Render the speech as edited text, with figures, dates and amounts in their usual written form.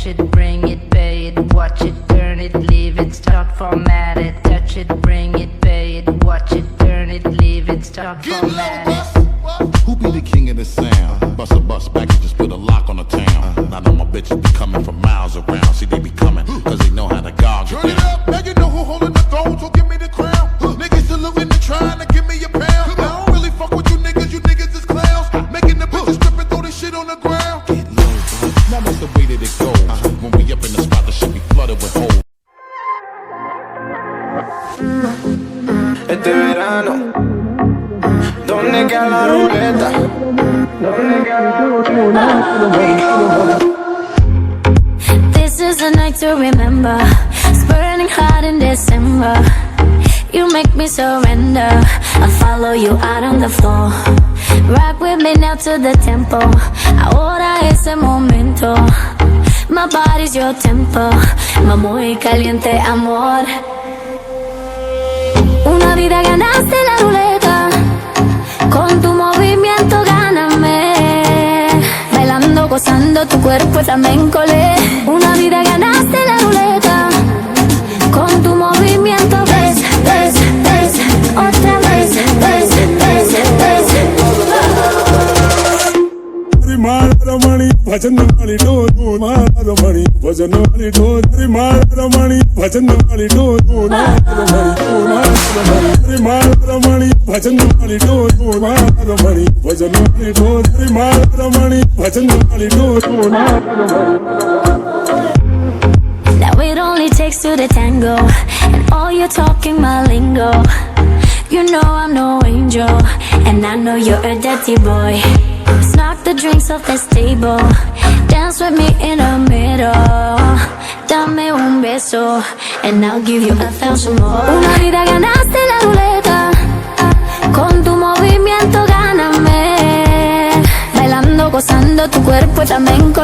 it, bring it, pay it, watch it, turn it, leave it, start, format it. Touch it, bring it, pay it, watch it, turn it, leave it, start, format it. Who be the king of the sound? Bust a bus back and just put a lock on the town. I know my bitches be coming from miles around. See, they be coming, cause they know how to gog it Turn it down. up, now you know who holding the throne, so give me the crown. Niggas saluting and trying to give me a pound. I don't really fuck with you niggas is clowns. Making the bitches strip and throw this shit on the ground. Get low, boy. Now that's the way that it goes. When we up in the spot, the shit be flooded with holes. Este verano, ¿dónde queda la ruleta? This is a night to remember. It's burning hot in December. You make me surrender. I'll follow you out on the floor. Rock with me now to the tempo. Ahora es el momento. My body's your tempo. My muy caliente amor. Una vida ganaste la ruleta. Con tu movimiento gáname. Bailando, gozando tu cuerpo flamenco. Una vida ganaste la ruleta. Con tu movimiento ves, ves, ves. Otra vez, ves, ves, ves. Ramaramani, Bhajanamani, do Ramaramani, Bhajanamani, do Ramaramani, Bhajanamani, do Ramaramani, Bhajanamani, do Ramaramani, Bhajanamani, do Ramaramani, Bhajanamani, do Now it only takes two to tango, and all you're talking my lingo. You know I'm no angel, and I know you're a dirty boy. Knock the drinks off the table. Dance with me in the middle. Dame un beso, and I'll give you 1,000 more. Una vida ganaste la ruleta. Con tu movimiento gáname. Bailando, gozando tu cuerpo flamenco.